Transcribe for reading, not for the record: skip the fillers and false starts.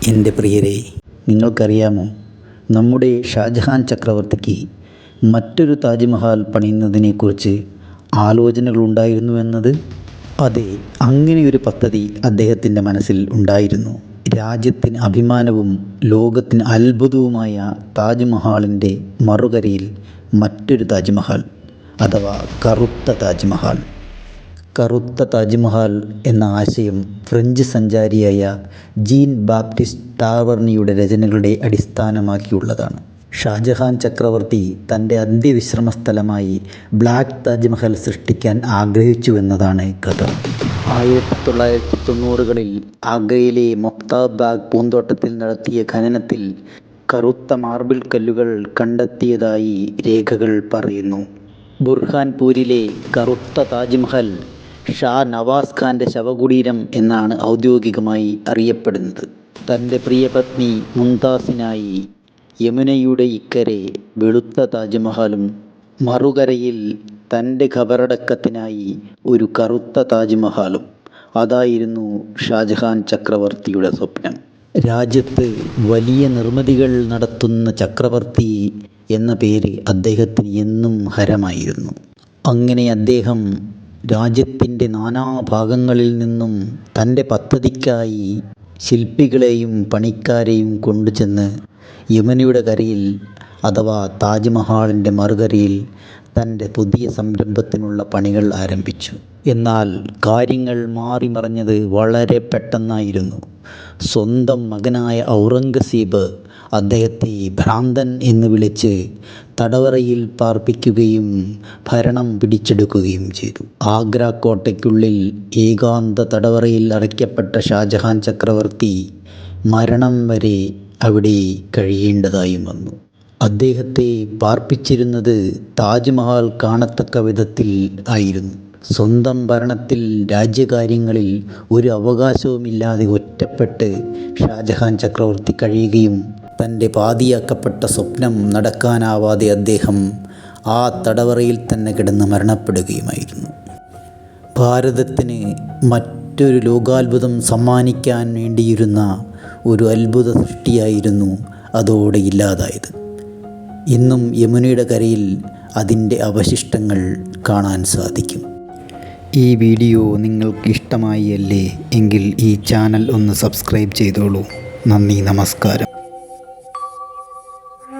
എൻ്റെ പ്രിയരെ, നിങ്ങൾക്കറിയാമോ, നമ്മുടെ ഷാജഹാൻ ചക്രവർത്തിക്ക് മറ്റൊരു താജ്മഹൽ പണിയുന്നതിനെക്കുറിച്ച് ആലോചനകളുണ്ടായിരുന്നുവെന്നത്? അതെ, അങ്ങനെയൊരു പദ്ധതി അദ്ദേഹത്തിൻ്റെ മനസ്സിൽ ഉണ്ടായിരുന്നു. രാജ്യത്തിന് അഭിമാനവും ലോകത്തിന് അത്ഭുതവുമായ താജ്മഹലിൻ്റെ മറുകരയിൽ മറ്റൊരു താജ്മഹൽ, അഥവാ കറുത്ത താജ്മഹൽ. കറുത്ത താജ്മഹൽ എന്ന ആശയം ഫ്രഞ്ച് സഞ്ചാരിയായ ജീൻ ബാപ്റ്റിസ്റ്റ് ടാവർണിയുടെ രചനകളെ അടിസ്ഥാനമാക്കിയുള്ളതാണ്. ഷാജഹാൻ ചക്രവർത്തി തൻ്റെ അന്ത്യവിശ്രമ സ്ഥലമായി ബ്ലാക്ക് താജ്മഹൽ സൃഷ്ടിക്കാൻ ആഗ്രഹിച്ചുവെന്നതാണ് കഥ. 1990കളിൽ ആഗ്രയിലെ മുക്താബാഗ് പൂന്തോട്ടത്തിൽ നടത്തിയ ഖനനത്തിൽ കറുത്ത മാർബിൾ കല്ലുകൾ കണ്ടെത്തിയതായി രേഖകൾ പറയുന്നു. ബുർഹാൻപൂരിലെ കറുത്ത താജ്മഹൽ ഷാ നവാസ് ഖാൻ്റെ ശവകുടീരം എന്നാണ് ഔദ്യോഗികമായി അറിയപ്പെടുന്നത്. തൻ്റെ പ്രിയപത്നി മുംതാസിനായി യമുനയുടെ ഇക്കരെ വെളുത്ത താജ്മഹലും മറുകരയിൽ തൻ്റെ ഖബറടക്കത്തിനായി ഒരു കറുത്ത താജ്മഹലും, അതായിരുന്നു ഷാജഹാൻ ചക്രവർത്തിയുടെ സ്വപ്നം. രാജ്യത്ത് വലിയ നിർമ്മിതികൾ നടത്തുന്ന ചക്രവർത്തി എന്ന പേര് അദ്ദേഹത്തിന് എന്നും ഹരമായിരുന്നു. അങ്ങനെ അദ്ദേഹം രാജ്യത്തിൻ്റെ നാനാഭാഗങ്ങളിൽ നിന്നും തൻ്റെ പദ്ധതിക്കായി ശില്പികളെയും പണിക്കാരെയും കൊണ്ടുചെന്ന് യമുനയുടെ കരയിൽ, അഥവാ താജ്മഹലിൻ്റെ മറുകരയിൽ തൻ്റെ പുതിയ സംരംഭത്തിനുള്ള പണികൾ ആരംഭിച്ചു. എന്നാൽ കാര്യങ്ങൾ മാറിമറിഞ്ഞത് വളരെ പെട്ടെന്നായിരുന്നു. സ്വന്തം മകനായ ഔറംഗസീബ് അദ്ദേഹത്തെ ഭ്രാന്തൻ എന്ന് വിളിച്ച് തടവറയിൽ പാർപ്പിക്കുകയും ഭരണം പിടിച്ചെടുക്കുകയും ചെയ്തു. ആഗ്ര കോട്ടയ്ക്കുള്ളിൽ ഏകാന്ത തടവറയിൽ അടയ്ക്കപ്പെട്ട ഷാജഹാൻ ചക്രവർത്തി മരണം വരെ അവിടെ കഴിയേണ്ടതായും വന്നു. അദ്ദേഹത്തെ പാർപ്പിച്ചിരുന്നത് താജ്മഹൽ കാണത്തക്ക വിധത്തിൽ ആയിരുന്നു. സ്വന്തം ഭരണത്തിൽ രാജ്യകാര്യങ്ങളിൽ ഒരു അവകാശവുമില്ലാതെ ഒറ്റപ്പെട്ട് ഷാജഹാൻ ചക്രവർത്തി കഴിയുകയും തൻ്റെ പാതിയാക്കപ്പെട്ട സ്വപ്നം നടക്കാനാവാതെ അദ്ദേഹം ആ തടവറയിൽ തന്നെ കിടന്ന് മരണപ്പെടുകയുമായിരുന്നു. ഭാരതത്തിന് മറ്റൊരു ലോകാത്ഭുതം സമ്മാനിക്കാൻ വേണ്ടിയിരുന്ന ഒരു അത്ഭുത സൃഷ്ടിയായിരുന്നു അതോടെ ഇല്ലാതായത്. ഇന്നും യമുനയുടെ കരയിൽ അതിൻ്റെ അവശിഷ്ടങ്ങൾ കാണാൻ സാധിക്കും. ഈ വീഡിയോ നിങ്ങൾക്ക് ഇഷ്ടമായി അല്ലേ എങ്കിൽ ഈ ചാനൽ ഒന്ന് സബ്സ്ക്രൈബ് ചെയ്തോളൂ. നന്ദി, നമസ്കാരം.